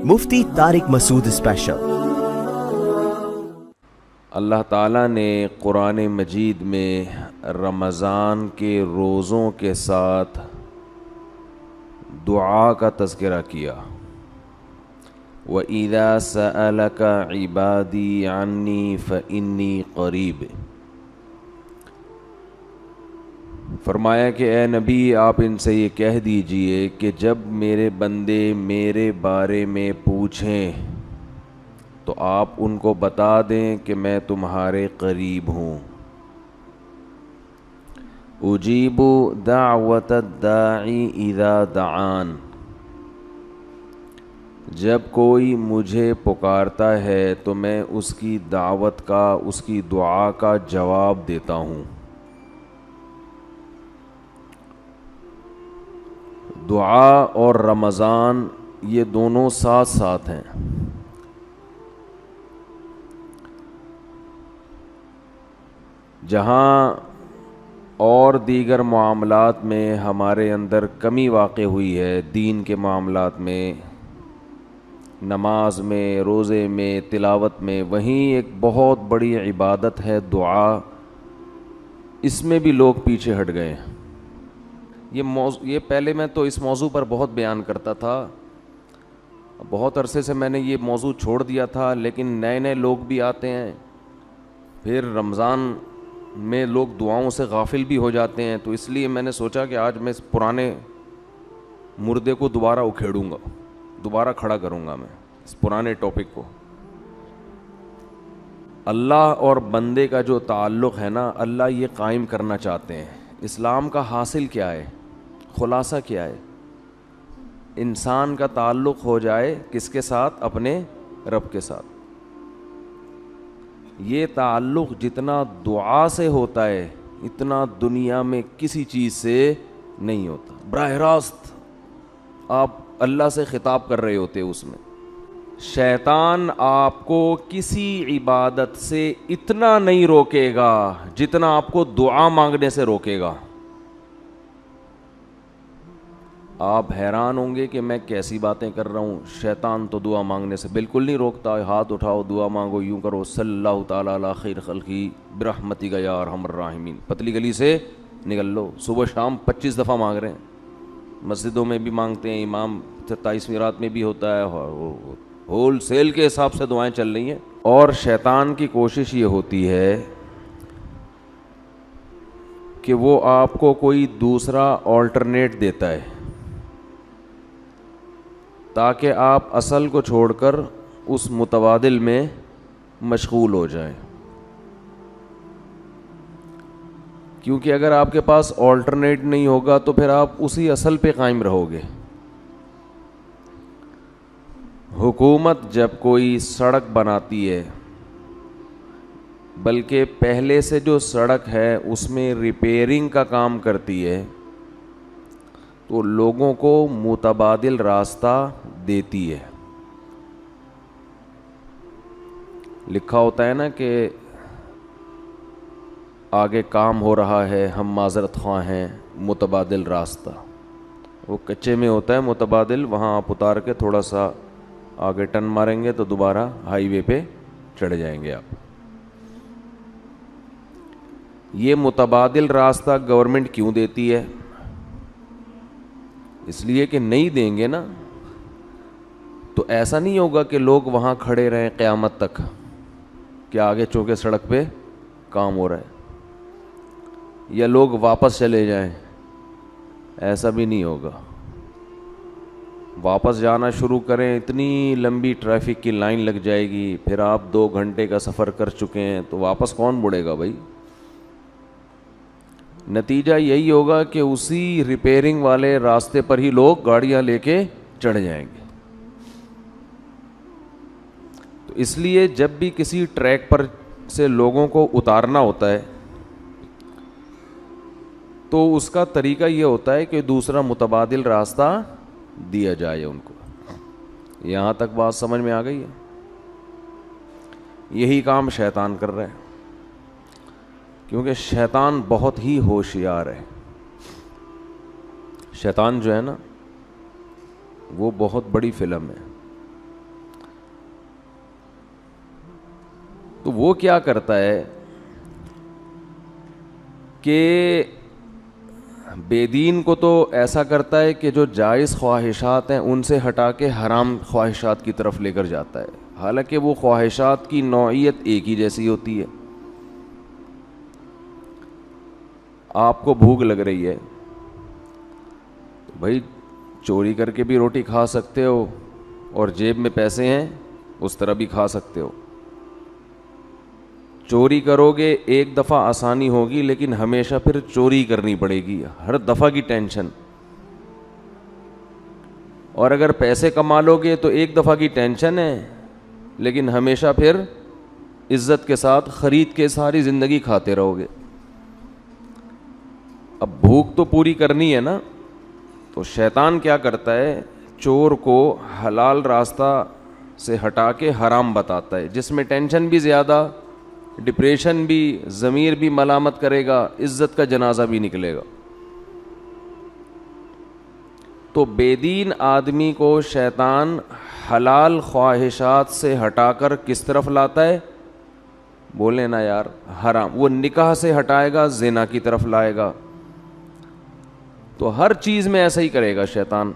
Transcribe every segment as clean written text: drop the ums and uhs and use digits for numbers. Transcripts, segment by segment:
مفتی طارق مسعود special. اللہ تعالیٰ نے قرآن مجید میں رمضان کے روزوں کے ساتھ دعا کا تذکرہ کیا۔ وَإِذَا سَأَلَكَ عِبَادِي عَنِّي فَإِنِّي قَرِيبٌ، فرمایا کہ اے نبی آپ ان سے یہ کہہ دیجئے کہ جب میرے بندے میرے بارے میں پوچھیں تو آپ ان کو بتا دیں کہ میں تمہارے قریب ہوں۔ اجیب دعوت الداعی اذا دعان، جب کوئی مجھے پکارتا ہے تو میں اس کی دعوت کا، اس کی دعا کا جواب دیتا ہوں۔ دعا اور رمضان یہ دونوں ساتھ ساتھ ہیں۔ جہاں اور دیگر معاملات میں ہمارے اندر کمی واقع ہوئی ہے، دین کے معاملات میں، نماز میں، روزے میں، تلاوت میں، وہیں ایک بہت بڑی عبادت ہے دعا، اس میں بھی لوگ پیچھے ہٹ گئے ہیں۔ یہ پہلے میں تو اس موضوع پر بہت بیان کرتا تھا، بہت عرصے سے میں نے یہ موضوع چھوڑ دیا تھا، لیکن نئے نئے لوگ بھی آتے ہیں، پھر رمضان میں لوگ دعاؤں سے غافل بھی ہو جاتے ہیں، تو اس لیے میں نے سوچا کہ آج میں اس پرانے مردے کو دوبارہ اکھیڑوں گا، دوبارہ کھڑا کروں گا میں اس پرانے ٹاپک کو۔ اللہ اور بندے کا جو تعلق ہے نا، اللہ یہ قائم کرنا چاہتے ہیں۔ اسلام کا حاصل کیا ہے؟ خلاصہ کیا ہے؟ انسان کا تعلق ہو جائے کس کے ساتھ؟ اپنے رب کے ساتھ۔ یہ تعلق جتنا دعا سے ہوتا ہے اتنا دنیا میں کسی چیز سے نہیں ہوتا۔ براہ راست آپ اللہ سے خطاب کر رہے ہوتے اس میں۔ شیطان آپ کو کسی عبادت سے اتنا نہیں روکے گا جتنا آپ کو دعا مانگنے سے روکے گا۔ آپ حیران ہوں گے کہ میں کیسی باتیں کر رہا ہوں، شیطان تو دعا مانگنے سے بالکل نہیں روکتا۔ ہاتھ اٹھاؤ، دعا مانگو، یوں کرو، صلی اللہ تعالیٰ علی خیر خلقی برحمتک یا ارحم الراحمین، پتلی گلی سے نکل لو۔ صبح شام 25 دفعہ مانگ رہے ہیں، مسجدوں میں بھی مانگتے ہیں، امام 27ویں رات میں بھی ہوتا ہے، ہول سیل کے حساب سے دعائیں چل رہی ہیں۔ اور شیطان کی کوشش یہ ہوتی ہے کہ وہ آپ کو کوئی دوسرا آلٹرنیٹ دیتا ہے تاکہ آپ اصل کو چھوڑ کر اس متبادل میں مشغول ہو جائیں، کیونکہ اگر آپ کے پاس آلٹرنیٹ نہیں ہوگا تو پھر آپ اسی اصل پہ قائم رہو گے۔ حکومت جب کوئی سڑک بناتی ہے، بلکہ پہلے سے جو سڑک ہے اس میں ریپیئرنگ کا کام کرتی ہے، تو لوگوں کو متبادل راستہ دیتی ہے۔ لکھا ہوتا ہے نا کہ آگے کام ہو رہا ہے، ہم معذرت خواہ ہیں، متبادل راستہ۔ وہ کچے میں ہوتا ہے متبادل، وہاں آپ اتار کے تھوڑا سا آگے ٹرن ماریں گے تو دوبارہ ہائی وے پہ چڑھ جائیں گے آپ۔ یہ متبادل راستہ گورنمنٹ کیوں دیتی ہے؟ اس لیے کہ نہیں دیں گے نا تو ایسا نہیں ہوگا کہ لوگ وہاں کھڑے رہیں قیامت تک کہ آگے چونکہ سڑک پہ کام ہو رہا ہے، یا لوگ واپس چلے جائیں، ایسا بھی نہیں ہوگا۔ واپس جانا شروع کریں، اتنی لمبی ٹریفک کی لائن لگ جائے گی، پھر آپ 2 گھنٹے کا سفر کر چکے ہیں تو واپس کون مڑے گا بھائی؟ نتیجہ یہی ہوگا کہ اسی ریپیئرنگ والے راستے پر ہی لوگ گاڑیاں لے کے چڑھ جائیں گے۔ تو اس لیے جب بھی کسی ٹریک پر سے لوگوں کو اتارنا ہوتا ہے تو اس کا طریقہ یہ ہوتا ہے کہ دوسرا متبادل راستہ دیا جائے ان کو۔ یہاں تک بات سمجھ میں آ گئی ہے؟ یہی کام شیطان کر رہا ہے، کیونکہ شیطان بہت ہی ہوشیار ہے۔ شیطان جو ہے نا وہ بہت بڑی فلم ہے، وہ کیا کرتا ہے کہ بے دین کو تو ایسا کرتا ہے کہ جو جائز خواہشات ہیں ان سے ہٹا کے حرام خواہشات کی طرف لے کر جاتا ہے، حالانکہ وہ خواہشات کی نوعیت ایک ہی جیسی ہوتی ہے. آپ کو بھوک لگ رہی ہے، بھائی چوری کر کے بھی روٹی کھا سکتے ہو اور جیب میں پیسے ہیں اس طرح بھی کھا سکتے ہو. چوری کرو گے ایک دفعہ آسانی ہوگی، لیکن ہمیشہ پھر چوری کرنی پڑے گی، ہر دفعہ کی ٹینشن. اور اگر پیسے کما لو گے تو ایک دفعہ کی ٹینشن ہے، لیکن ہمیشہ پھر عزت کے ساتھ خرید کے ساری زندگی کھاتے رہو گے. اب بھوک تو پوری کرنی ہے نا، تو شیطان کیا کرتا ہے، چور کو حلال راستہ سے ہٹا کے حرام بتاتا ہے، جس میں ٹینشن بھی زیادہ، ڈپریشن بھی، ضمیر بھی ملامت کرے گا، عزت کا جنازہ بھی نکلے گا. تو بے دین آدمی کو شیطان حلال خواہشات سے ہٹا کر کس طرف لاتا ہے؟ بولے نا یار، حرام. وہ نکاح سے ہٹائے گا، زنا کی طرف لائے گا. تو ہر چیز میں ایسا ہی کرے گا شیطان.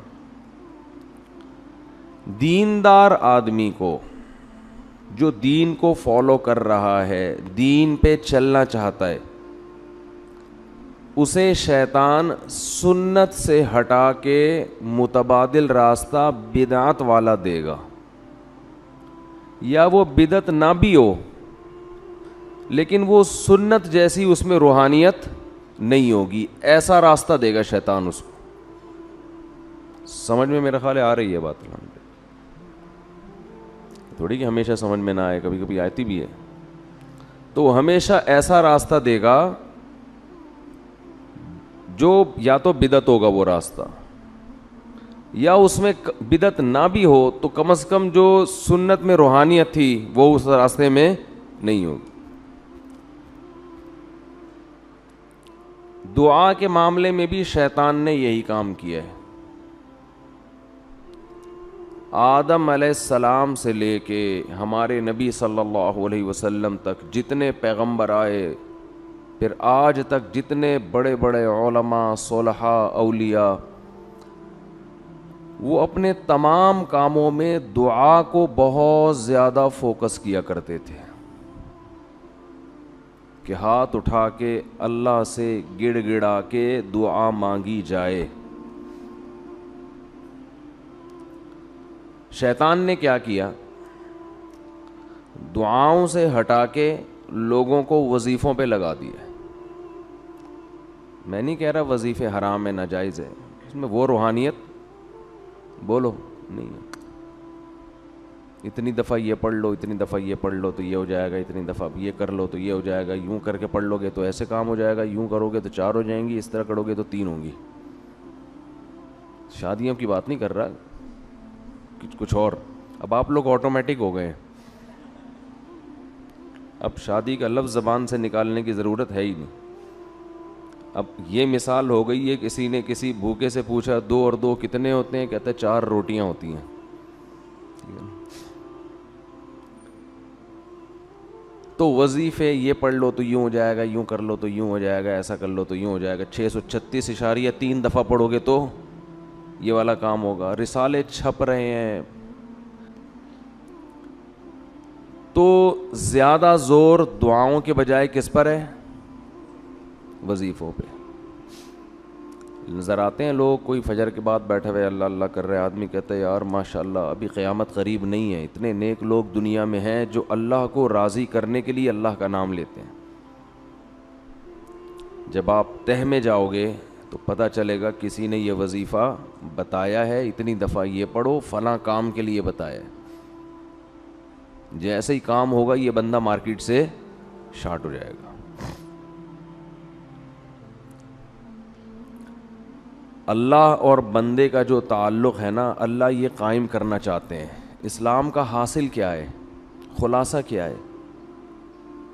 دیندار آدمی کو، جو دین کو فالو کر رہا ہے، دین پہ چلنا چاہتا ہے، اسے شیطان سنت سے ہٹا کے متبادل راستہ بدعت والا دے گا. یا وہ بدعت نہ بھی ہو لیکن وہ سنت جیسی اس میں روحانیت نہیں ہوگی، ایسا راستہ دے گا شیطان اس کو. سمجھ میں میرا خیال آ رہی ہے بات؟ تھوڑی کہ ہمیشہ سمجھ میں نہ آئے، کبھی کبھی آتی بھی ہے. تو ہمیشہ ایسا راستہ دے گا جو یا تو بدعت ہوگا وہ راستہ، یا اس میں بدعت نہ بھی ہو تو کم از کم جو سنت میں روحانیت تھی وہ اس راستے میں نہیں ہوگی. دعا کے معاملے میں بھی شیطان نے یہی کام کیا ہے. آدم علیہ السلام سے لے کے ہمارے نبی صلی اللہ علیہ وسلم تک جتنے پیغمبر آئے، پھر آج تک جتنے بڑے بڑے علماء، صلحاء، اولیاء، وہ اپنے تمام کاموں میں دعا کو بہت زیادہ فوکس کیا کرتے تھے کہ ہاتھ اٹھا کے اللہ سے گڑ گڑا کے دعا مانگی جائے. شیطان نے کیا کیا، دعاؤں سے ہٹا کے لوگوں کو وظیفوں پہ لگا دیا. میں نہیں کہہ رہا وظیفے حرام ہے، ناجائز ہے، اس میں وہ روحانیت بولو نہیں ہے. اتنی دفعہ یہ پڑھ لو، اتنی دفعہ یہ پڑھ لو تو یہ ہو جائے گا، اتنی دفعہ یہ کر لو تو یہ ہو جائے گا، یوں کر کے پڑھ لو گے تو ایسے کام ہو جائے گا، یوں کرو گے تو 4 ہو جائیں گی، اس طرح کرو گے تو 3 ہوں گی. شادیوں کی بات نہیں کر رہا، کچھ اور. اب آپ لوگ آٹومیٹک ہو گئے، اب شادی کا لفظ زبان سے نکالنے کی ضرورت ہے ہی نہیں. اب یہ مثال ہو گئی ہے، کسی نے کسی بھوکے سے پوچھا 2 اور 2 کتنے ہوتے ہیں، کہتا ہے 4 روٹیاں ہوتی ہیں. تو وظیفے یہ پڑھ لو تو یوں ہو جائے گا، یوں کر لو تو یوں ہو جائے گا، ایسا کر لو تو یوں ہو جائے گا، 636.3 دفعہ پڑھو گے تو یہ والا کام ہوگا. رسالے چھپ رہے ہیں. تو زیادہ زور دعاؤں کے بجائے کس پر ہے؟ وظیفوں پہ. نظر آتے ہیں لوگ، کوئی فجر کے بعد بیٹھے ہوئے اللہ اللہ کر رہے، آدمی کہتا ہے یار ماشاءاللہ ابھی قیامت قریب نہیں ہے. اتنے نیک لوگ دنیا میں ہیں جو اللہ کو راضی کرنے کے لیے اللہ کا نام لیتے ہیں. جب آپ تہ میں جاؤ گے تو پتہ چلے گا کسی نے یہ وظیفہ بتایا ہے، اتنی دفعہ یہ پڑھو، فلاں کام کے لیے بتایا ہے. جیسے ہی کام ہوگا یہ بندہ مارکیٹ سے شارٹ ہو جائے گا. اللہ اور بندے کا جو تعلق ہے نا، اللہ یہ قائم کرنا چاہتے ہیں. اسلام کا حاصل کیا ہے، خلاصہ کیا ہے؟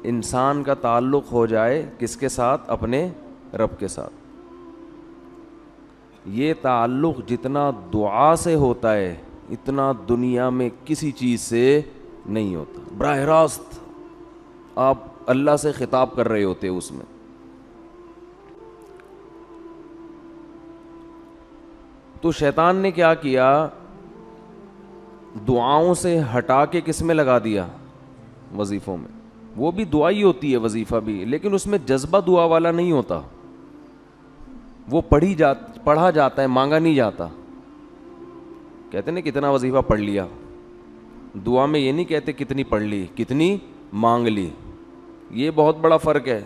انسان کا تعلق ہو جائے کس کے ساتھ؟ اپنے رب کے ساتھ. یہ تعلق جتنا دعا سے ہوتا ہے اتنا دنیا میں کسی چیز سے نہیں ہوتا. براہ راست آپ اللہ سے خطاب کر رہے ہوتے اس میں. تو شیطان نے کیا کیا, دعاؤں سے ہٹا کے کس میں لگا دیا, وظیفوں میں. وہ بھی دعا ہی ہوتی ہے وظیفہ بھی, لیکن اس میں جذبہ دعا والا نہیں ہوتا, وہ پڑھا جاتا ہے, مانگا نہیں جاتا. کہتے ہیں کتنا وظیفہ پڑھ لیا, دعا میں یہ نہیں کہتے کتنی پڑھ لی, کتنی مانگ لی. یہ بہت بڑا فرق ہے.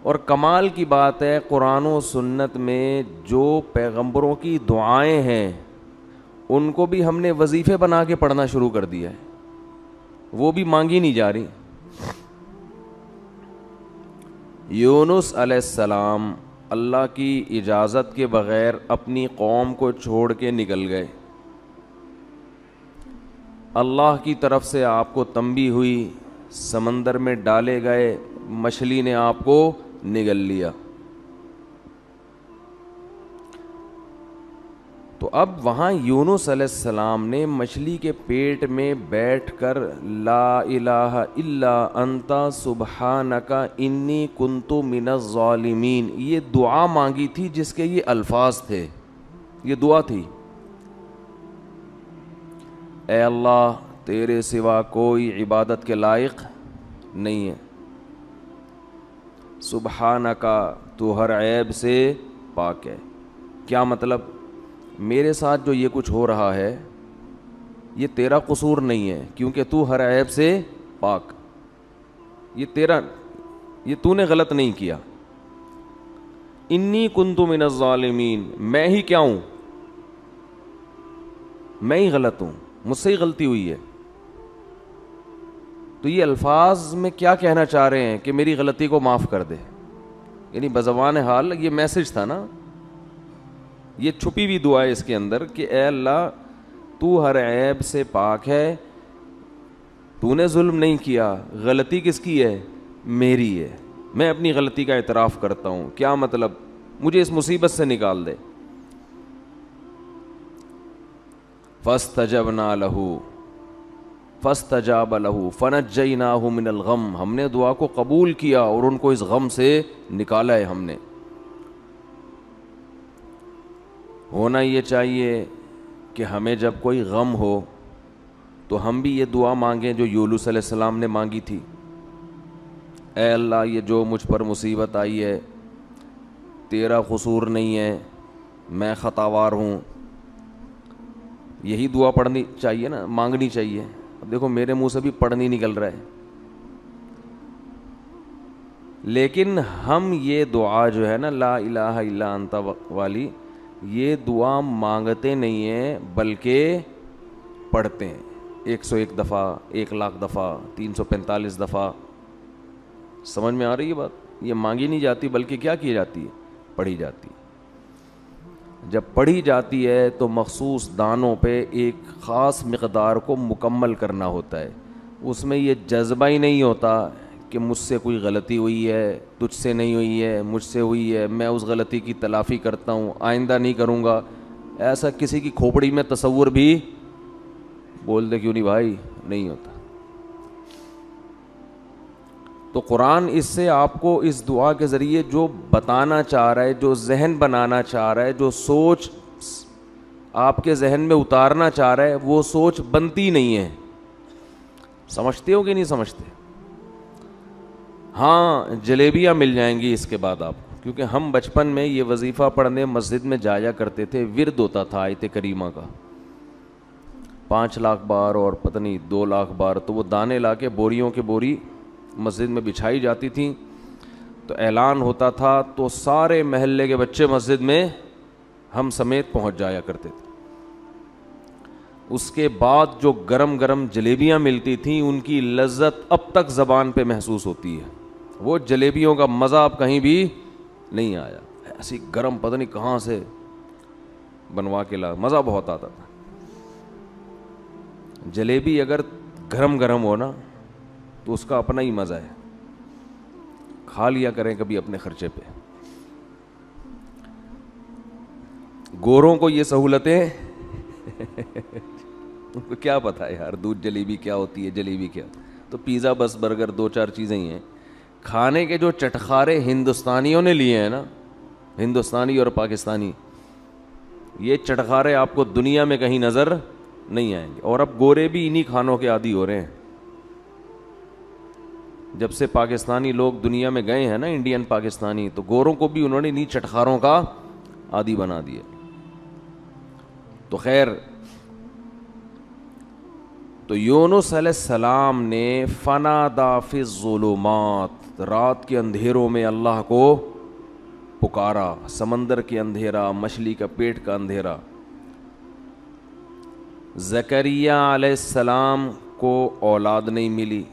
اور کمال کی بات ہے, قرآن و سنت میں جو پیغمبروں کی دعائیں ہیں ان کو بھی ہم نے وظیفے بنا کے پڑھنا شروع کر دیا ہے, وہ بھی مانگی نہیں جا رہی. یونس علیہ السلام اللہ کی اجازت کے بغیر اپنی قوم کو چھوڑ کے نکل گئے. اللہ کی طرف سے آپ کو تنبیہ ہوئی, سمندر میں ڈالے گئے, مچھلی نے آپ کو نگل لیا. تو اب وہاں یونس علیہ السلام نے مچھلی کے پیٹ میں بیٹھ کر لا الہ الا انت سبحانک انی کنت من الظالمین, یہ دعا مانگی تھی جس کے یہ الفاظ تھے. یہ دعا تھی, اے اللہ تیرے سوا کوئی عبادت کے لائق نہیں ہے, سبحانکا تو ہر عیب سے پاک ہے. کیا مطلب, میرے ساتھ جو یہ کچھ ہو رہا ہے یہ تیرا قصور نہیں ہے, کیونکہ تو ہر عیب سے پاک, یہ تو نے غلط نہیں کیا. انی کنت من الظالمین, میں ہی کیا ہوں, میں ہی غلط ہوں, مجھ سے ہی غلطی ہوئی ہے. تو یہ الفاظ میں کیا کہنا چاہ رہے ہیں کہ میری غلطی کو معاف کر دے, یعنی بزبان حال یہ میسج تھا نا, یہ چھپی ہوئی دعا ہے اس کے اندر کہ اے اللہ تو ہر عیب سے پاک ہے, تو نے ظلم نہیں کیا, غلطی کس کی ہے, میری ہے, میں اپنی غلطی کا اعتراف کرتا ہوں. کیا مطلب, مجھے اس مصیبت سے نکال دے. فاستجبنا له فاستجاب له فنجیناہ من الغم, ہم نے دعا کو قبول کیا اور ان کو اس غم سے نکالا ہے ہم نے. ہونا یہ چاہیے کہ ہمیں جب کوئی غم ہو تو ہم بھی یہ دعا مانگیں جو یونس علیہ السلام نے مانگی تھی, اے اللہ یہ جو مجھ پر مصیبت آئی ہے تیرا قصور نہیں ہے, میں خطاوار ہوں. یہی دعا پڑھنی چاہیے نا, مانگنی چاہیے. اب دیکھو میرے منہ سے بھی پڑھ نہیں نکل رہا ہے, لیکن ہم یہ دعا جو ہے نا لا الہ الا انت والی, یہ دعا مانگتے نہیں ہیں بلکہ پڑھتے ہیں. 101 دفعہ, 1,00,000 دفعہ, 345 دفعہ. سمجھ میں آ رہی ہے بات, یہ مانگی نہیں جاتی بلکہ کیا کی جاتی ہے, پڑھی جاتی. جب پڑھی جاتی ہے تو مخصوص دانوں پہ ایک خاص مقدار کو مکمل کرنا ہوتا ہے. اس میں یہ جذبہ ہی نہیں ہوتا کہ مجھ سے کوئی غلطی ہوئی ہے, تجھ سے نہیں ہوئی ہے, مجھ سے ہوئی ہے, میں اس غلطی کی تلافی کرتا ہوں, آئندہ نہیں کروں گا. ایسا کسی کی کھوپڑی میں تصور بھی, بول دے کیوں نہیں بھائی, نہیں ہوتا. تو قرآن اس سے آپ کو اس دعا کے ذریعے جو بتانا چاہ رہا ہے, جو ذہن بنانا چاہ رہا ہے, جو سوچ آپ کے ذہن میں اتارنا چاہ رہا ہے, وہ سوچ بنتی نہیں ہے. سمجھتے ہو کہ نہیں سمجھتے؟ ہاں جلیبیاں مل جائیں گی اس کے بعد آپ کو, کیونکہ ہم بچپن میں یہ وظیفہ پڑھنے مسجد میں جایا کرتے تھے. ورد ہوتا تھا آیت کریمہ کا 5 لاکھ بار اور پتہ نہیں 2 لاکھ بار. تو وہ دانے لا کے بوریوں کے بوری مسجد میں بچھائی جاتی تھیں, تو اعلان ہوتا تھا تو سارے محلے کے بچے مسجد میں ہم سمیت پہنچ جایا کرتے تھے. اس کے بعد جو گرم گرم جلیبیاں ملتی تھیں ان کی لذت اب تک زبان پہ محسوس ہوتی ہے. وہ جلیبیوں کا مزہ اب کہیں بھی نہیں آیا. ایسی گرم پتہ نہیں کہاں سے بنوا کے لا, مزہ بہت آتا تھا. جلیبی اگر گرم گرم ہو نا تو اس کا اپنا ہی مزہ ہے. کھا لیا کریں کبھی اپنے خرچے پہ. گوروں کو یہ سہولتیں ان کو کیا پتہ ہے یار دودھ جلیبی کیا ہوتی ہے, جلیبی کیا. تو پیزا بس برگر 2-4 چیزیں ہی ہیں. کھانے کے جو چٹخارے ہندوستانیوں نے لیے ہیں نا, ہندوستانی اور پاکستانی, یہ چٹخارے آپ کو دنیا میں کہیں نظر نہیں آئیں گے. اور اب گورے بھی انہی کھانوں کے عادی ہو رہے ہیں. جب سے پاکستانی لوگ دنیا میں گئے ہیں نا, انڈین پاکستانی, تو گوروں کو بھی انہوں نے انہی چٹخاروں کا عادی بنا دیا. تو خیر, تو یونس علیہ السلام نے فنادا فی الظلمات, رات کے اندھیروں میں اللہ کو پکارا, سمندر کے اندھیرا, مچھلی کا پیٹ کا اندھیرا. زکریا علیہ السلام کو اولاد نہیں ملی,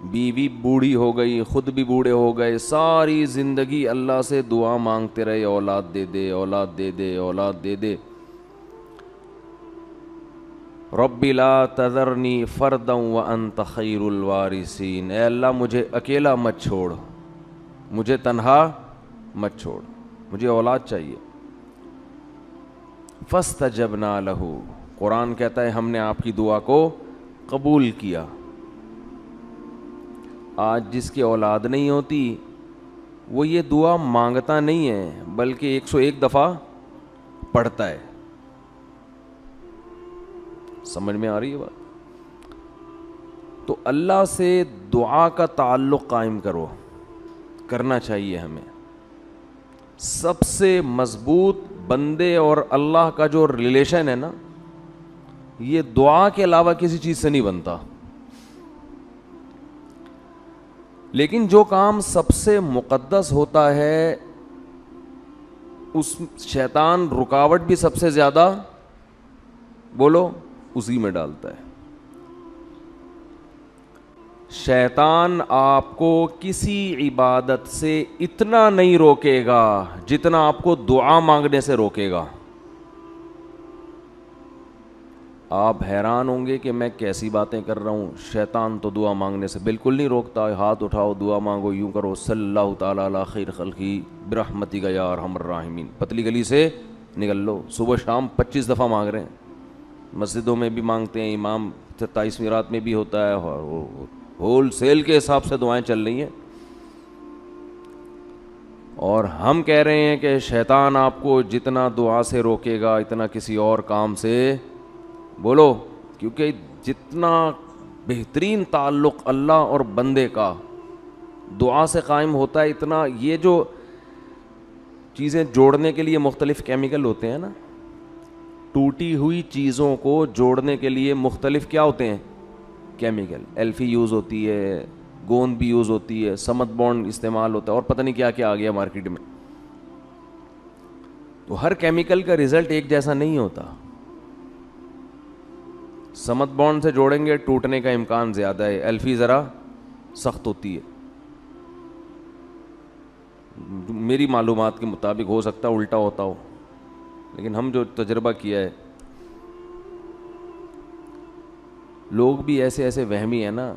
بیوی بوڑھی ہو گئی, خود بھی بوڑھے ہو گئے, ساری زندگی اللہ سے دعا مانگتے رہے, اولاد دے دے, اولاد دے دے, اولاد دے دے. رب لا تذرنی فردا وانت خیر الوارثین, اے اللہ مجھے اکیلا مت چھوڑ, مجھے تنہا مت چھوڑ, مجھے اولاد چاہیے. فاستجبنا لہ, قرآن کہتا ہے ہم نے آپ کی دعا کو قبول کیا. آج جس کی اولاد نہیں ہوتی وہ یہ دعا مانگتا نہیں ہے, بلکہ 101 دفعہ پڑھتا ہے. سمجھ میں آ رہی ہے بات؟ تو اللہ سے دعا کا تعلق قائم کرنا چاہیے ہمیں. سب سے مضبوط بندے اور اللہ کا جو ریلیشن ہے نا, یہ دعا کے علاوہ کسی چیز سے نہیں بنتا. لیکن جو کام سب سے مقدس ہوتا ہے اس شیطان رکاوٹ بھی سب سے زیادہ بولو اسی میں ڈالتا ہے. شیطان آپ کو کسی عبادت سے اتنا نہیں روکے گا جتنا آپ کو دعا مانگنے سے روکے گا. آپ حیران ہوں گے کہ میں کیسی باتیں کر رہا ہوں. شیطان تو دعا مانگنے سے بالکل نہیں روکتا. ہاتھ اٹھاؤ, دعا مانگو, یوں کرو, صلی اللہ تعالیٰ علی خیر خلقی برحمتک یا ارحم الراحمین, پتلی گلی سے نکل لو. صبح شام 25 دفعہ مانگ رہے ہیں. مسجدوں میں بھی مانگتے ہیں, امام 27ویں رات میں بھی ہوتا ہے, اور ہول سیل کے حساب سے دعائیں چل رہی ہیں. اور ہم کہہ رہے ہیں کہ شیطان آپ کو جتنا دعا سے روکے گا اتنا کسی اور کام سے بولو, کیونکہ جتنا بہترین تعلق اللہ اور بندے کا دعا سے قائم ہوتا ہے, اتنا یہ جو چیزیں جوڑنے کے لیے مختلف کیمیکل ہوتے ہیں نا, ٹوٹی ہوئی چیزوں کو جوڑنے کے لیے مختلف کیا ہوتے ہیں کیمیکل. ایلفی یوز ہوتی ہے, گوند بھی یوز ہوتی ہے, سمت بانڈ استعمال ہوتا ہے, اور پتہ نہیں کیا کیا آ گیا مارکیٹ میں. تو ہر کیمیکل کا رزلٹ ایک جیسا نہیں ہوتا. سمت بانڈ سے جوڑیں گے ٹوٹنے کا امکان زیادہ ہے, ایلفی ذرا سخت ہوتی ہے. میری معلومات کے مطابق ہو سکتا ہے الٹا ہوتا ہو, لیکن ہم جو تجربہ کیا ہے, لوگ بھی ایسے ایسے وہمی ہیں نا.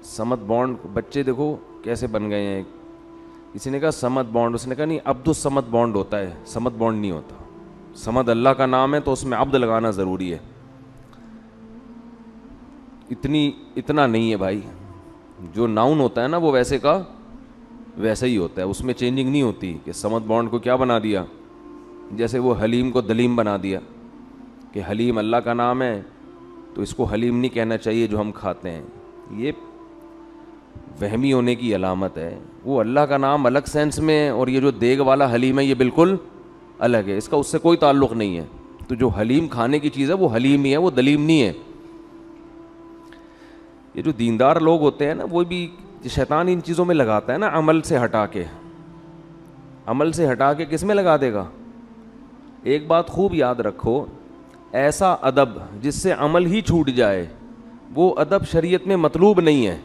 سمت بانڈ, بچے دیکھو کیسے بن گئے ہیں. کسی نے کہا سمت بانڈ, اس نے کہا نہیں عبد السمت بانڈ ہوتا ہے, سمت بانڈ نہیں ہوتا. سمت اللہ کا نام ہے تو اس میں عبد لگانا ضروری ہے. اتنا نہیں ہے بھائی. جو ناؤن ہوتا ہے نا وہ ویسے کا ویسا ہی ہوتا ہے, اس میں چینجنگ نہیں ہوتی. کہ سمت بانڈ کو کیا بنا دیا, جیسے وہ حلیم کو دلیم بنا دیا کہ حلیم اللہ کا نام ہے تو اس کو حلیم نہیں کہنا چاہیے جو ہم کھاتے ہیں. یہ وہمی ہونے کی علامت ہے. وہ اللہ کا نام الگ سینس میں ہے, اور یہ جو دیگ والا حلیم ہے یہ بالکل الگ ہے, اس کا اس سے کوئی تعلق نہیں ہے. تو جو حلیم کھانے کی چیز ہے وہ حلیم ہی ہے, وہ دلیم نہیں ہے. یہ جو دیندار لوگ ہوتے ہیں نا, وہ بھی شیطان ان چیزوں میں لگاتا ہے نا, عمل سے ہٹا کے. عمل سے ہٹا کے کس میں لگا دے گا؟ ایک بات خوب یاد رکھو, ایسا ادب جس سے عمل ہی چھوٹ جائے وہ ادب شریعت میں مطلوب نہیں ہے.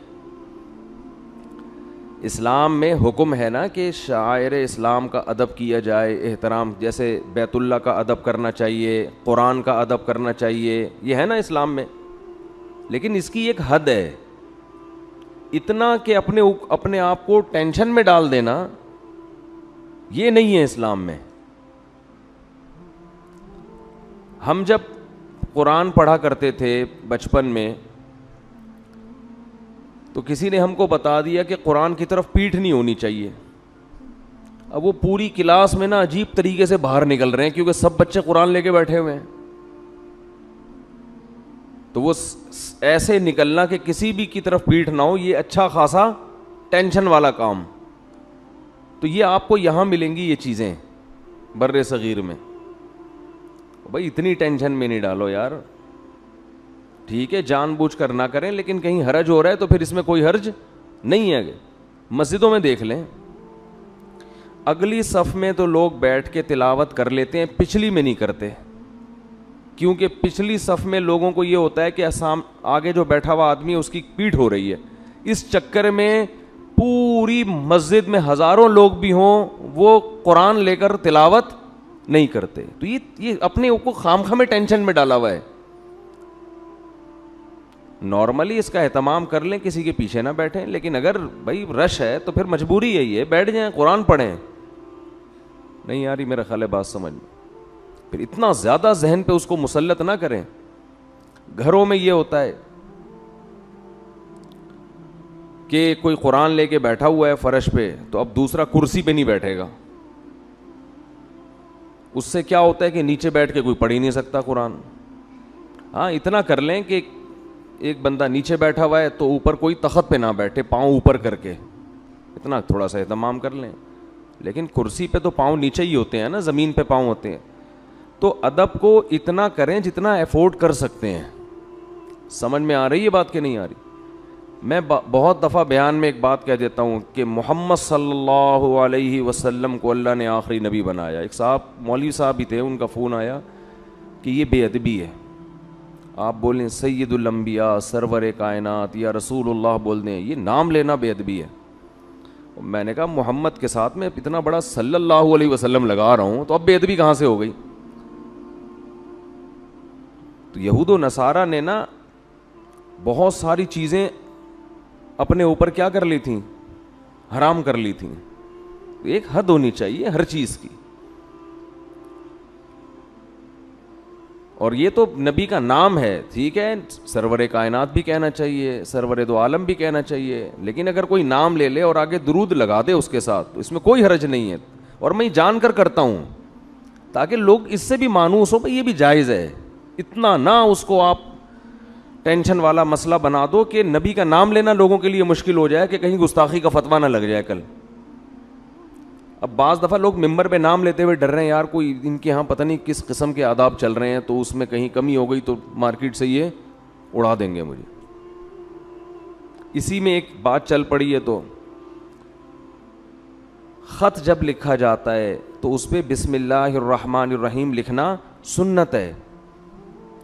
اسلام میں حکم ہے نا کہ شاعر اسلام کا ادب کیا جائے, احترام, جیسے بیت اللہ کا ادب کرنا چاہیے, قرآن کا ادب کرنا چاہیے, یہ ہے نا اسلام میں. لیکن اس کی ایک حد ہے. اتنا کہ اپنے آپ کو ٹینشن میں ڈال دینا, یہ نہیں ہے اسلام میں. ہم جب قرآن پڑھا کرتے تھے بچپن میں تو کسی نے ہم کو بتا دیا کہ قرآن کی طرف پیٹھ نہیں ہونی چاہیے. اب وہ پوری کلاس میں نا عجیب طریقے سے باہر نکل رہے ہیں کیونکہ سب بچے قرآن لے کے بیٹھے ہوئے ہیں. تو وہ ایسے نکلنا کہ کسی بھی کی طرف پیٹھ نہ ہو, یہ اچھا خاصا ٹینشن والا کام. تو یہ آپ کو یہاں ملیں گی یہ چیزیں بر صغیر میں. بھائی اتنی ٹینشن میں نہیں ڈالو یار, ٹھیک ہے جان بوجھ کر نہ کریں, لیکن کہیں حرج ہو رہا ہے تو پھر اس میں کوئی حرج نہیں ہے. مسجدوں میں دیکھ لیں, اگلی صف میں تو لوگ بیٹھ کے تلاوت کر لیتے ہیں, پچھلی میں نہیں کرتے, کیونکہ پچھلی صف میں لوگوں کو یہ ہوتا ہے کہ آگے جو بیٹھا ہوا آدمی ہے اس کی پیٹھ ہو رہی ہے. اس چکر میں پوری مسجد میں ہزاروں لوگ بھی ہوں وہ قرآن لے کر تلاوت نہیں کرتے. تو یہ اپنے کو خام خواہ میں ٹینشن میں ڈالا ہوا ہے. نارملی اس کا اہتمام کر لیں, کسی کے پیچھے نہ بیٹھیں, لیکن اگر بھائی رش ہے تو پھر مجبوری ہے یہ بیٹھ جائیں قرآن پڑھیں. نہیں یار میرا خیال ہے بات سمجھ میں, پھر اتنا زیادہ ذہن پہ اس کو مسلط نہ کریں. گھروں میں یہ ہوتا ہے کہ کوئی قرآن لے کے بیٹھا ہوا ہے فرش پہ, تو اب دوسرا کرسی پہ نہیں بیٹھے گا. اس سے کیا ہوتا ہے کہ نیچے بیٹھ کے کوئی پڑھ ہی نہیں سکتا قرآن. ہاں اتنا کر لیں کہ ایک بندہ نیچے بیٹھا ہوا ہے تو اوپر کوئی تخت پہ نہ بیٹھے, پاؤں اوپر کر کے, اتنا تھوڑا سا اہتمام کر لیں. لیکن کرسی پہ تو پاؤں نیچے ہی ہوتے ہیں نا, زمین پہ پاؤں ہوتے ہیں. تو ادب کو اتنا کریں جتنا افورڈ کر سکتے ہیں. سمجھ میں آ رہی ہے بات کہ نہیں آ رہی؟ میں بہت دفعہ بیان میں ایک بات کہہ دیتا ہوں کہ محمد صلی اللہ علیہ وسلم کو اللہ نے آخری نبی بنایا. ایک صاحب مولوی صاحب ہی تھے, ان کا فون آیا کہ یہ بے ادبی ہے. آپ بولیں سید الانبیاء, سرور کائنات, یا رسول اللہ بول دیں, یہ نام لینا بے ادبی ہے. میں نے کہا محمد کے ساتھ میں اتنا بڑا صلی اللہ علیہ وسلم لگا رہا ہوں, تو اب بے ادبی کہاں سے ہو گئی؟ تو یہود و نصارہ نے نا بہت ساری چیزیں اپنے اوپر کیا کر لی تھیں, حرام کر لی تھیں. ایک حد ہونی چاہیے ہر چیز کی. اور یہ تو نبی کا نام ہے, ٹھیک ہے, سرور کائنات بھی کہنا چاہیے, سرور دو عالم بھی کہنا چاہیے, لیکن اگر کوئی نام لے لے اور آگے درود لگا دے اس کے ساتھ تو اس میں کوئی حرج نہیں ہے. اور میں جان کر کرتا ہوں تاکہ لوگ اس سے بھی مانوس ہو بھائی یہ بھی جائز ہے. اتنا نہ اس کو آپ ٹینشن والا مسئلہ بنا دو کہ نبی کا نام لینا لوگوں کے لیے مشکل ہو جائے کہ کہیں گستاخی کا فتویٰ نہ لگ جائے کل. اب بعض دفعہ لوگ ممبر پہ نام لیتے ہوئے ڈر رہے ہیں, یار کوئی ان کے ہاں پتہ نہیں کس قسم کے آداب چل رہے ہیں, تو اس میں کہیں کمی ہو گئی تو مارکیٹ سے یہ اڑا دیں گے مجھے. اسی میں ایک بات چل پڑی ہے, تو خط جب لکھا جاتا ہے تو اس پہ بسم اللہ الرحمن الرحیم لکھنا سنت ہے.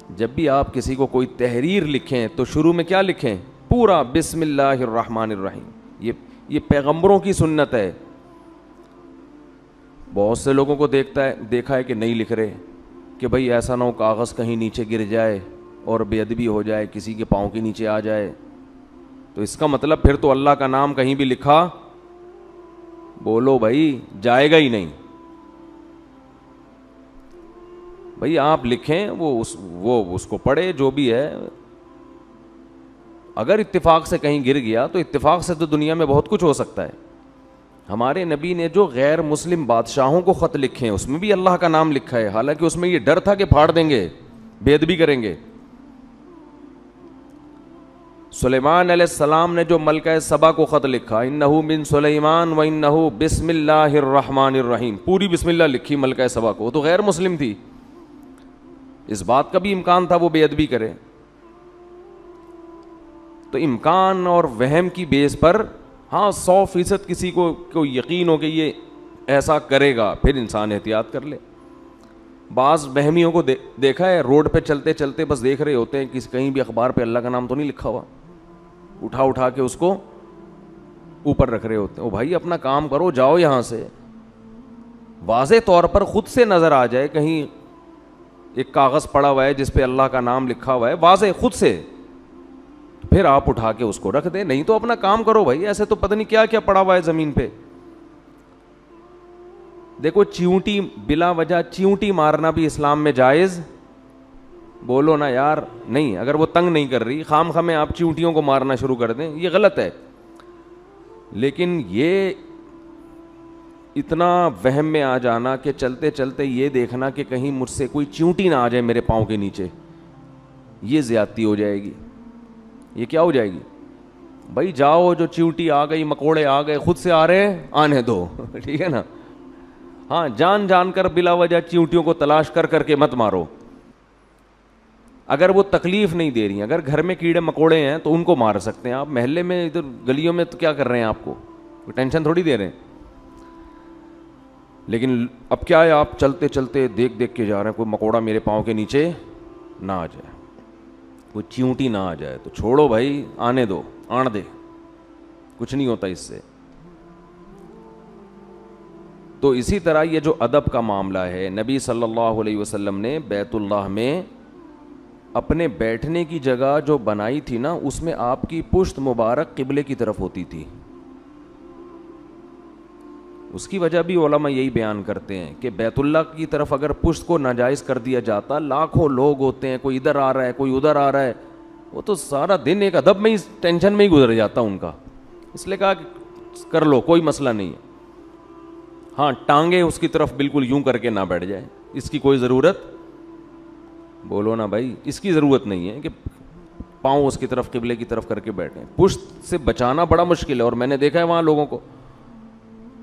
جب بھی آپ کسی کو کوئی تحریر لکھیں تو شروع میں کیا لکھیں؟ پورا بسم اللہ الرحمن الرحیم. یہ پیغمبروں کی سنت ہے. بہت سے لوگوں کو دیکھا ہے کہ نہیں لکھ رہے کہ بھائی ایسا نہ ہو کاغذ کہیں نیچے گر جائے اور بے ادبی ہو جائے, کسی کے پاؤں کے نیچے آ جائے. تو اس کا مطلب پھر تو اللہ کا نام کہیں بھی لکھا بولو بھائی جائے گا ہی نہیں. بھائی آپ لکھیں, وہ اس کو پڑھے جو بھی ہے. اگر اتفاق سے کہیں گر گیا تو اتفاق سے تو دنیا میں بہت کچھ ہو سکتا ہے. ہمارے نبی نے جو غیر مسلم بادشاہوں کو خط لکھے ہیں اس میں بھی اللہ کا نام لکھا ہے, حالانکہ اس میں یہ ڈر تھا کہ پھاڑ دیں گے, بے ادبی کریں گے. سلیمان علیہ السلام نے جو ملکہ سبا کو خط لکھا, انہو من سلیمان و انہو بسم اللہ الرحمن الرحیم, پوری بسم اللہ لکھی ملکہ سبا کو, وہ تو غیر مسلم تھی. اس بات کا بھی امکان تھا وہ بے ادبی کرے. تو امکان اور وہم کی بیس پر ہاں 100% کسی کو یقین ہو کہ یہ ایسا کرے گا, پھر انسان احتیاط کر لے. بعض وہمیوں کو دیکھا ہے روڈ پہ چلتے چلتے بس دیکھ رہے ہوتے ہیں کہ کہیں بھی اخبار پہ اللہ کا نام تو نہیں لکھا ہوا, اٹھا کے اس کو اوپر رکھ رہے ہوتے ہیں. او بھائی اپنا کام کرو, جاؤ یہاں سے. واضح طور پر خود سے نظر آ جائے کہیں ایک کاغذ پڑا ہوا ہے جس پہ اللہ کا نام لکھا ہوا ہے, واضح خود سے, پھر آپ اٹھا کے اس کو رکھ دیں. نہیں تو اپنا کام کرو بھائی, ایسے تو پتہ نہیں کیا کیا پڑا ہوا ہے زمین پہ. دیکھو چیونٹی, بلا وجہ چیونٹی مارنا بھی اسلام میں جائز بولو نا یار. نہیں, اگر وہ تنگ نہیں کر رہی, خام خامے آپ چیونٹیوں کو مارنا شروع کر دیں, یہ غلط ہے. لیکن یہ اتنا وہم میں آ جانا کہ چلتے چلتے یہ دیکھنا کہ کہیں مجھ سے کوئی چیونٹی نہ آ جائے میرے پاؤں کے نیچے, یہ زیادتی ہو جائے گی. یہ کیا ہو جائے گی بھائی؟ جاؤ, جو چیونٹی آ گئی, مکوڑے آ گئے, خود سے آ رہے ہیں, آنے دو. ٹھیک ہے نا. ہاں, جان جان کر بلا وجہ چیونٹیوں کو تلاش کر کر کے مت مارو. اگر وہ تکلیف نہیں دے رہی ہیں, اگر گھر میں کیڑے مکوڑے ہیں تو ان کو مار سکتے ہیں آپ. محلے میں ادھر گلیوں میں تو کیا کر رہے ہیں, آپ کو ٹینشن تھوڑی دے رہے ہیں. لیکن اب کیا ہے, آپ چلتے چلتے دیکھ دیکھ کے جا رہے ہیں کوئی مکوڑا میرے پاؤں کے نیچے نہ آ جائے, کوئی چیونٹی نہ آ جائے, تو چھوڑو بھائی, آنے دو, آن دے, کچھ نہیں ہوتا اس سے. تو اسی طرح یہ جو ادب کا معاملہ ہے, نبی صلی اللہ علیہ وسلم نے بیت اللہ میں اپنے بیٹھنے کی جگہ جو بنائی تھی نا, اس میں آپ کی پشت مبارک قبلے کی طرف ہوتی تھی. اس کی وجہ بھی علماء یہی بیان کرتے ہیں کہ بیت اللہ کی طرف اگر پشت کو ناجائز کر دیا جاتا, لاکھوں لوگ ہوتے ہیں, کوئی ادھر آ رہا ہے, کوئی ادھر آ رہا ہے, وہ تو سارا دن ایک ادب میں ہی, ٹینشن میں ہی گزر جاتا ان کا. اس لیے کہا کہ کر لو, کوئی مسئلہ نہیں ہے. ہاں, ٹانگیں اس کی طرف بالکل یوں کر کے نہ بیٹھ جائے, اس کی کوئی ضرورت, بولو نا بھائی, اس کی ضرورت نہیں ہے کہ پاؤں اس کی طرف قبلے کی طرف کر کے بیٹھیں. پشت سے بچانا بڑا مشکل ہے, اور میں نے دیکھا ہے وہاں لوگوں کو,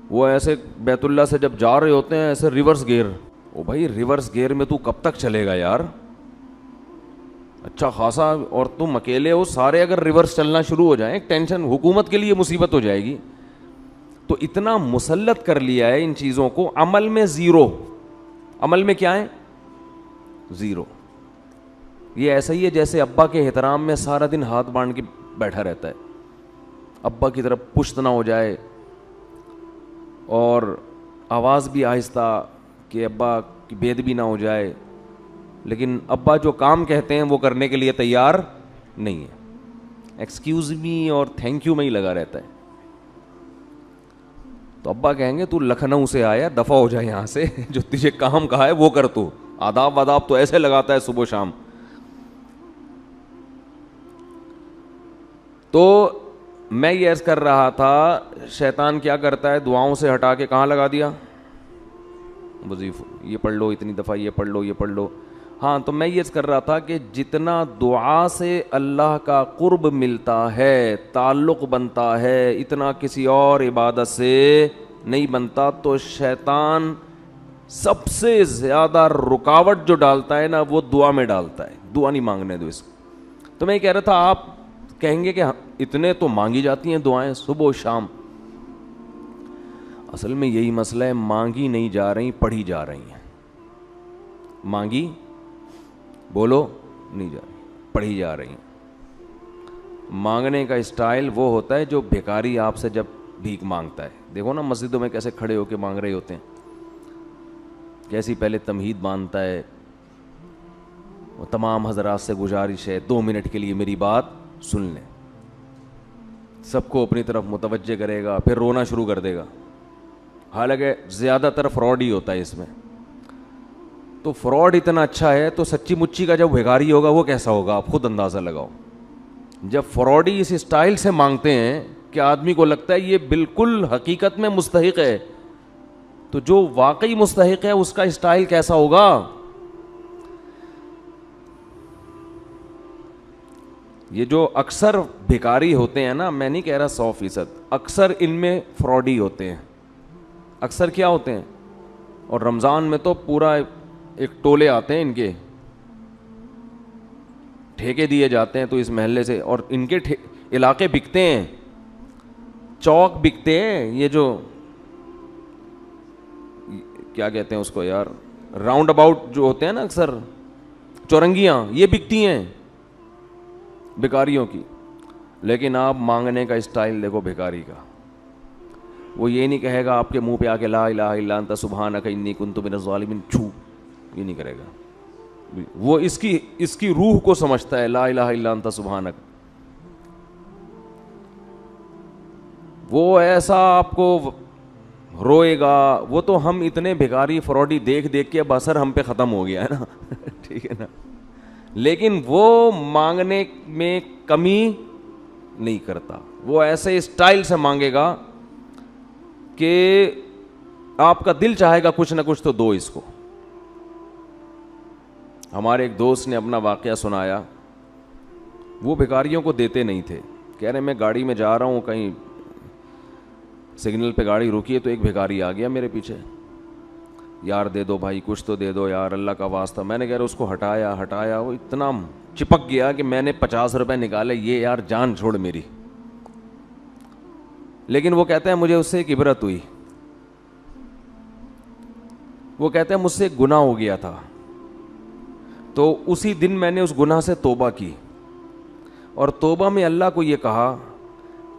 وہ ایسے بیت اللہ سے جب جا رہے ہوتے ہیں ایسے ریورس گیئر. او بھائی, ریورس گیئر میں تو کب تک چلے گا یار, اچھا خاصا, اور تم اکیلے ہو, سارے اگر ریورس چلنا شروع ہو جائیں, ٹینشن, حکومت کے لیے مصیبت ہو جائے گی. تو اتنا مسلط کر لیا ہے ان چیزوں کو, عمل میں زیرو. عمل میں کیا ہے؟ زیرو. یہ ایسا ہی ہے جیسے ابا کے احترام میں سارا دن ہاتھ باندھ کے بیٹھا رہتا ہے, ابا کی طرف پشت نہ ہو جائے, اور آواز بھی آہستہ کہ ابا کی بے ادبی نہ ہو جائے, لیکن ابا جو کام کہتے ہیں وہ کرنے کے لیے تیار نہیں ہے, ایکسکیوز می اور تھینک یو میں ہی لگا رہتا ہے. تو ابا کہیں گے تو لکھنؤ سے آیا, دفع ہو جائے یہاں سے, جو تجھے کام کہا ہے وہ کر, تو آداب واداب تو ایسے لگاتا ہے صبح شام. تو میں یہ عرض کر رہا تھا, شیطان کیا کرتا ہے, دعاؤں سے ہٹا کے کہاں لگا دیا, وظیفہ, یہ پڑھ لو اتنی دفعہ, یہ پڑھ لو, یہ پڑھ لو. ہاں, تو میں یہ عرض کر رہا تھا کہ جتنا دعا سے اللہ کا قرب ملتا ہے, تعلق بنتا ہے, اتنا کسی اور عبادت سے نہیں بنتا. تو شیطان سب سے زیادہ رکاوٹ جو ڈالتا ہے نا, وہ دعا میں ڈالتا ہے. دعا نہیں مانگنے دو اس کو. تو میں یہ کہہ رہا تھا, آپ کہیں گے کہ اتنے تو مانگی جاتی ہیں دعائیں صبح و شام. اصل میں یہی مسئلہ ہے, مانگی نہیں جا رہی, پڑھی جا رہی ہیں. مانگی, بولو, نہیں جا رہی, پڑھی جا رہی ہیں. مانگنے کا اسٹائل وہ ہوتا ہے جو بھیکاری آپ سے جب بھیک مانگتا ہے. دیکھو نا مسجدوں میں کیسے کھڑے ہو کے مانگ رہے ہوتے ہیں, کیسی پہلے تمہید باندھتا ہے. وہ تمام حضرات سے گزارش ہے 2 منٹ کے لیے میری بات سن لیں. سب کو اپنی طرف متوجہ کرے گا, پھر رونا شروع کر دے گا. حالانکہ زیادہ تر فراڈ ہی ہوتا ہے اس میں. تو فراڈ اتنا اچھا ہے, تو سچی مچی کا جب بھیکاری ہوگا وہ کیسا ہوگا, آپ خود اندازہ لگاؤ. جب فراڈی اس اسٹائل سے مانگتے ہیں کہ آدمی کو لگتا ہے یہ بالکل حقیقت میں مستحق ہے, تو جو واقعی مستحق ہے اس کا اسٹائل کیسا ہوگا. یہ جو اکثر بھکاری ہوتے ہیں نا, میں نہیں کہہ رہا 100%, اکثر ان میں فراڈی ہوتے ہیں. اکثر کیا ہوتے ہیں, اور رمضان میں تو پورا ایک ٹولے آتے ہیں ان کے, ٹھیکے دیے جاتے ہیں تو اس محلے سے, اور ان کے علاقے بکتے ہیں, چوک بکتے ہیں. یہ جو کیا کہتے ہیں اس کو یار, راؤنڈ اباؤٹ جو ہوتے ہیں نا, اکثر چورنگیاں, یہ بکتی ہیں بھکاریوں کی. لیکن آپ مانگنے کا اسٹائل دیکھو بھکاری کا, وہ یہ نہیں کہے گا آپ کے منہ پہ آ کے لا الہ الا انت سبحانک انی کنت من الظالمین, چھو, یہ نہیں کرے گا. وہ اس کی روح کو سمجھتا ہے, لا الہ الا انت سبحانک. وہ ایسا آپ کو روئے گا. وہ تو ہم اتنے بھکاری فراڈی دیکھ دیکھ کے اب اثر ہم پہ ختم ہو گیا ہے نا. ٹھیک ہے نا, لیکن وہ مانگنے میں کمی نہیں کرتا. وہ ایسے اسٹائل سے مانگے گا کہ آپ کا دل چاہے گا کچھ نہ کچھ تو دو اس کو. ہمارے ایک دوست نے اپنا واقعہ سنایا. وہ بھکاریوں کو دیتے نہیں تھے. کہہ رہے میں گاڑی میں جا رہا ہوں, کہیں سگنل پہ گاڑی رکی ہے تو ایک بھکاری آ گیا میرے پیچھے, یار دے دو بھائی, کچھ تو دے دو یار, اللہ کا واسطہ. میں نے کہہ رہا اس کو ہٹایا, وہ اتنا چپک گیا کہ میں نے 50 روپے نکالے, یہ یار جان چھوڑ میری. لیکن وہ کہتے ہیں مجھے اس سے ایک عبرت ہوئی. وہ کہتے ہیں مجھ سے ایک گناہ ہو گیا تھا, تو اسی دن میں نے اس گناہ سے توبہ کی, اور توبہ میں اللہ کو یہ کہا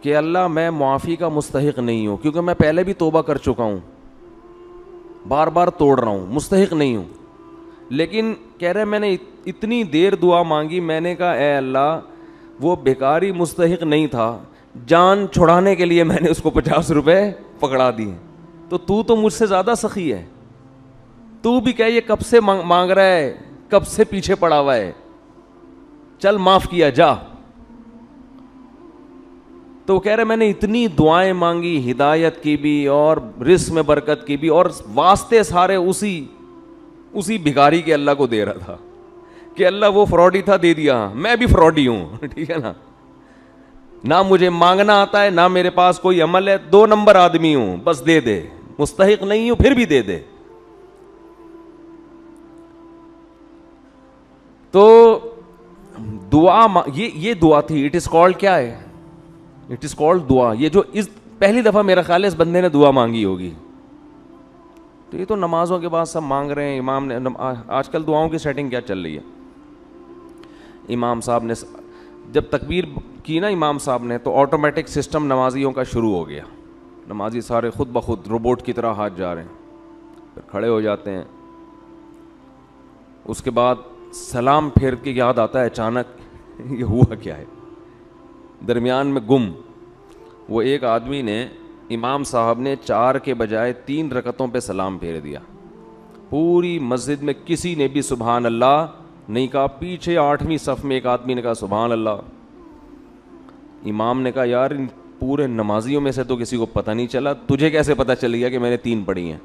کہ اللہ میں معافی کا مستحق نہیں ہوں, کیونکہ میں پہلے بھی توبہ کر چکا ہوں, بار بار توڑ رہا ہوں, مستحق نہیں ہوں. لیکن کہہ رہے میں نے اتنی دیر دعا مانگی, میں نے کہا اے اللہ وہ بھکاری مستحق نہیں تھا, جان چھڑانے کے لیے میں نے اس کو 50 روپے پکڑا دیے, تو مجھ سے زیادہ سخی ہے. تو بھی کہ یہ کب سے مانگ رہا ہے, کب سے پیچھے پڑا ہوا ہے, چل معاف کیا جا. تو کہہ رہے میں نے اتنی دعائیں مانگی, ہدایت کی بھی اور رزق میں برکت کی بھی, اور واسطے سارے اسی بھکاری کے اللہ کو دے رہا تھا کہ اللہ وہ فراڈی تھا, دے دیا, میں بھی فراڈی ہوں. ٹھیک ہے نا, نہ مجھے مانگنا آتا ہے, نہ میرے پاس کوئی عمل ہے, 2 نمبر آدمی ہوں, بس دے دے, مستحق نہیں ہوں پھر بھی دے دے. تو دعا, یہ دعا تھی. اٹ از کالڈ کیا ہے, اٹ از کالڈ دعا. یہ جو اس پہلی دفعہ میرا خیال ہے اس بندے نے دعا مانگی ہوگی. تو یہ تو نمازوں کے بعد سب مانگ رہے ہیں. امام نے, آج کل دعاؤں کی سیٹنگ کیا چل رہی ہے, امام صاحب نے جب تکبیر کی نا امام صاحب نے, تو آٹومیٹک سسٹم نمازیوں کا شروع ہو گیا. نمازی سارے خود بخود روبوٹ کی طرح ہاتھ جا رہے ہیں, پھر کھڑے ہو جاتے ہیں. اس کے بعد سلام پھیر کے یاد آتا ہے اچانک یہ ہوا کیا ہے, درمیان میں گم. وہ ایک آدمی نے, امام صاحب نے 4 کے بجائے 3 رکعتوں پہ سلام پھیر دیا. پوری مسجد میں کسی نے بھی سبحان اللہ نہیں کہا. پیچھے 8ویں صف میں ایک آدمی نے کہا سبحان اللہ. امام نے کہا یار ان پورے نمازیوں میں سے تو کسی کو پتہ نہیں چلا, تجھے کیسے پتہ چل گیا کہ میں نے 3 پڑھی ہیں؟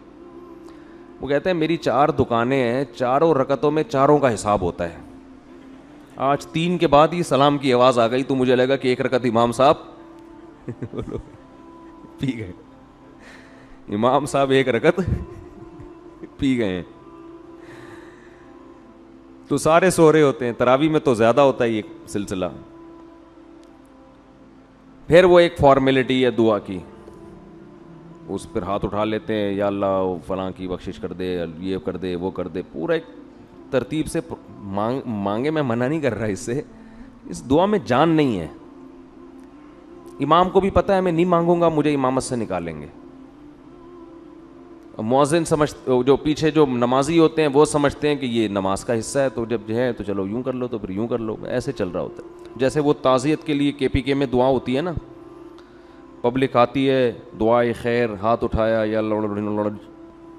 وہ کہتے ہیں میری 4 دکانیں ہیں, 4 رکعتوں میں 4 کا حساب ہوتا ہے. آج 3 کے بعد ہی سلام کی آواز آ گئی, تو مجھے لگا کہ 1 رکعت امام صاحب پی گئے. امام صاحب 1 رکعت پی گئے ہیں. تو سارے سو رہے ہوتے ہیں. تراویح میں تو زیادہ ہوتا ہے یہ سلسلہ. پھر وہ ایک فارمیلٹی ہے دعا کی, اس پر ہاتھ اٹھا لیتے ہیں, یا اللہ فلاں کی بخشش کر دے, یہ کر دے, وہ کر دے. پورا ایک ترتیب سے مانگے. میں منع نہیں کر رہا اس سے, اس دعا میں جان نہیں ہے. امام کو بھی پتہ ہے میں نہیں مانگوں گا مجھے امامت سے نکالیں گے. مؤذن جو پیچھے جو نمازی ہوتے ہیں وہ سمجھتے ہیں کہ یہ نماز کا حصہ ہے, تو جب جو ہے تو چلو یوں کر لو, تو پھر یوں کر لو. ایسے چل رہا ہوتا ہے. جیسے وہ تعزیت کے لیے KPK میں دعا ہوتی ہے نا, پبلک آتی ہے, دعائے خیر, ہاتھ اٹھایا, یا اللہ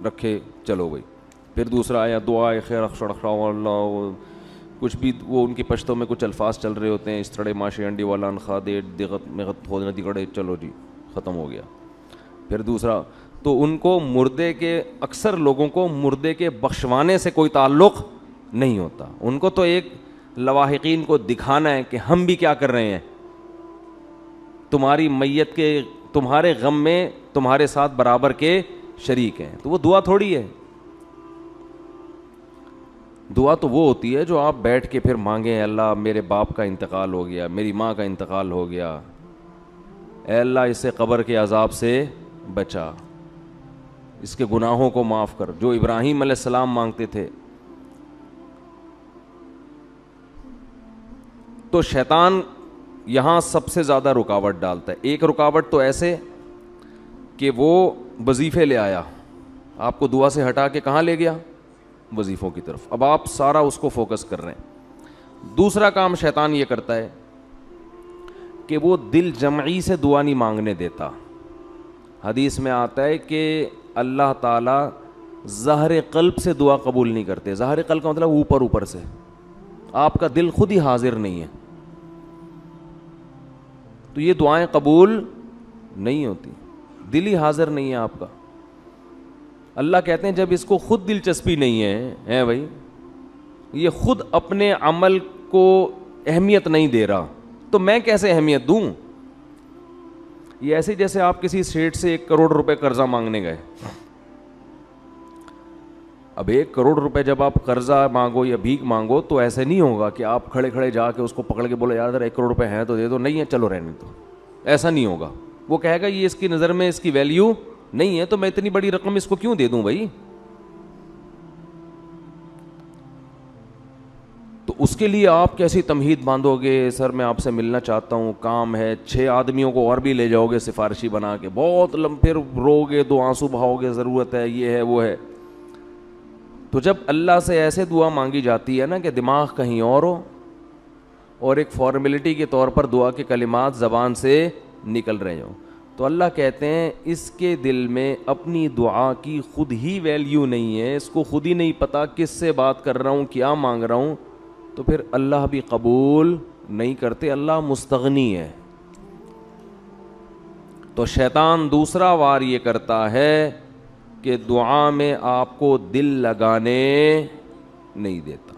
رکھے, چلو بھائی. پھر دوسرا آیا دعائے خیر اللہ, کچھ بھی وہ ان کی پشتوں میں کچھ الفاظ چل رہے ہوتے ہیں, اس طرح ماشے انڈی والا انخا دے دغت مغت ہو دگڑے, چلو جی ختم ہو گیا. پھر دوسرا, تو ان کو مردے کے, اکثر لوگوں کو مردے کے بخشوانے سے کوئی تعلق نہیں ہوتا. ان کو تو ایک لواحقین کو دکھانا ہے کہ ہم بھی کیا کر رہے ہیں, تمہاری میت کے, تمہارے غم میں تمہارے ساتھ برابر کے شریک ہیں. تو وہ دعا تھوڑی ہے. دعا تو وہ ہوتی ہے جو آپ بیٹھ کے پھر مانگیں, اللہ میرے باپ کا انتقال ہو گیا, میری ماں کا انتقال ہو گیا, اے اللہ اسے قبر کے عذاب سے بچا, اس کے گناہوں کو معاف کر, جو ابراہیم علیہ السلام مانگتے تھے. تو شیطان یہاں سب سے زیادہ رکاوٹ ڈالتا ہے. ایک رکاوٹ تو ایسے کہ وہ وظیفے لے آیا, آپ کو دعا سے ہٹا کے کہاں لے گیا, وظیفوں کی طرف. اب آپ سارا اس کو فوکس کر رہے ہیں. دوسرا کام شیطان یہ کرتا ہے کہ وہ دل جمعی سے دعا نہیں مانگنے دیتا. حدیث میں آتا ہے کہ اللہ تعالیٰ ظاہر قلب سے دعا قبول نہیں کرتے. ظاہر قلب کا مطلب اوپر سے, آپ کا دل خود ہی حاضر نہیں ہے تو یہ دعائیں قبول نہیں ہوتی. دل ہی حاضر نہیں ہے آپ کا. اللہ کہتے ہیں جب اس کو خود دلچسپی نہیں ہے بھائی, یہ خود اپنے عمل کو اہمیت نہیں دے رہا, تو میں کیسے اہمیت دوں؟ یہ ایسے جیسے آپ کسی سیٹ سے 1 کروڑ روپے قرضہ مانگنے گئے. اب 1 کروڑ روپے جب آپ قرضہ مانگو یا بھیک مانگو تو ایسے نہیں ہوگا کہ آپ کھڑے کھڑے جا کے اس کو پکڑ کے بولے یار ادھر 1 کروڑ روپے ہیں تو دے دو, نہیں ہے چلو رہنے دو. ایسا نہیں ہوگا. وہ کہے گا یہ اس کی نظر میں اس کی ویلیو نہیں ہے تو میں اتنی بڑی رقم اس کو کیوں دے دوں بھائی. تو اس کے لیے آپ کیسی تمہید باندھو گے, سر میں آپ سے ملنا چاہتا ہوں, کام ہے, 6 آدمیوں کو اور بھی لے جاؤ گے سفارشی بنا کے, بہت پھر رو گے, 2 آنسو بہاؤ گے, ضرورت ہے, یہ ہے وہ ہے. تو جب اللہ سے ایسے دعا مانگی جاتی ہے نا کہ دماغ کہیں اور ہو اور ایک فارمیلٹی کے طور پر دعا کے کلمات زبان سے نکل رہے ہوں, تو اللہ کہتے ہیں اس کے دل میں اپنی دعا کی خود ہی ویلیو نہیں ہے, اس کو خود ہی نہیں پتا کس سے بات کر رہا ہوں, کیا مانگ رہا ہوں, تو پھر اللہ بھی قبول نہیں کرتے. اللہ مستغنی ہے. تو شیطان دوسرا وار یہ کرتا ہے کہ دعا میں آپ کو دل لگانے نہیں دیتا.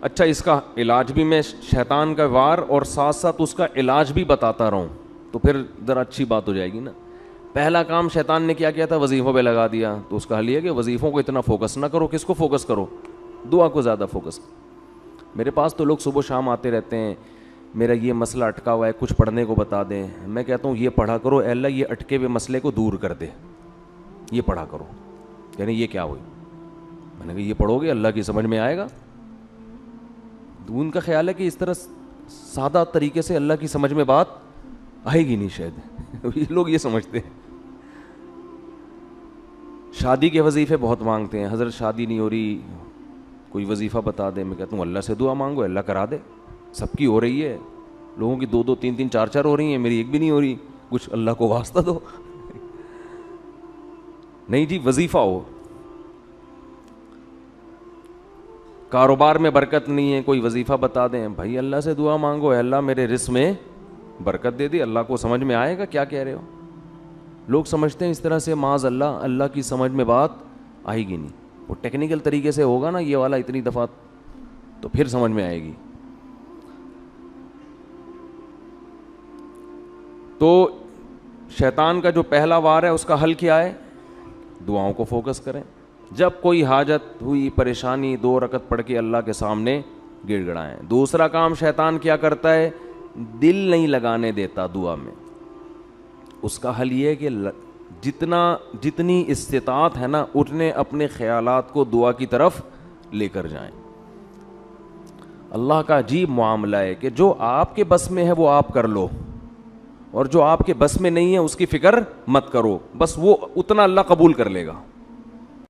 اچھا, اس کا علاج بھی میں شیطان کا وار اور ساتھ ساتھ اس کا علاج بھی بتاتا رہوں تو پھر ذرا اچھی بات ہو جائے گی نا. پہلا کام شیطان نے کیا تھا, وظیفوں پہ لگا دیا. تو اس کا حل یہ کہ وظیفوں کو اتنا فوکس نہ کرو. کس کو فوکس کرو؟ دعا کو زیادہ فوکس. میرے پاس تو لوگ صبح شام آتے رہتے ہیں, میرا یہ مسئلہ اٹکا ہوا ہے, کچھ پڑھنے کو بتا دیں. میں کہتا ہوں یہ پڑھا کرو, اے اللہ یہ اٹکے ہوئے مسئلے کو دور کر دے, یہ پڑھا کرو. یعنی یہ کیا ہوئی؟ میں نے کہا یہ پڑھو گے اللہ کی سمجھ میں آئے گا. ان کا خیال ہے کہ اس طرح سادہ طریقے سے اللہ کی سمجھ میں بات آئے گی نہیں شاید. یہ لوگ یہ سمجھتے ہیں. شادی کے وظیفے بہت مانگتے ہیں, حضرت شادی نہیں ہو رہی, کوئی وظیفہ بتا دے. میں کہتا ہوں اللہ سے دعا مانگو, اللہ کرا دے. سب کی ہو رہی ہے, لوگوں کی 2 2 3 3 4 4 ہو رہی ہیں, میری ایک بھی نہیں ہو رہی. کچھ اللہ کو واسطہ دو. نہیں جی, وظیفہ ہو. کاروبار میں برکت نہیں ہے, کوئی وظیفہ بتا دیں. بھائی اللہ سے دعا مانگو, اے اللہ میرے رزق میں برکت دے دی. اللہ کو سمجھ میں آئے گا کیا کہہ رہے ہو. لوگ سمجھتے ہیں اس طرح سے معاذ اللہ کی سمجھ میں بات آئے گی نہیں. وہ ٹیکنیکل طریقے سے ہوگا نا یہ والا اتنی دفعہ, تو پھر سمجھ میں آئے گی. تو شیطان کا جو پہلا وار ہے اس کا حل کیا ہے؟ دعاؤں کو فوکس کریں. جب کوئی حاجت ہوئی, پریشانی, 2 رکعت پڑھ کے اللہ کے سامنے گڑ گڑائیں. دوسرا کام شیطان کیا کرتا ہے, دل نہیں لگانے دیتا دعا میں. اس کا حل یہ ہے کہ جتنی استطاعت ہے نا اتنے اپنے خیالات کو دعا کی طرف لے کر جائیں. اللہ کا عجیب معاملہ ہے کہ جو آپ کے بس میں ہے وہ آپ کر لو, اور جو آپ کے بس میں نہیں ہے اس کی فکر مت کرو, بس وہ اتنا اللہ قبول کر لے گا.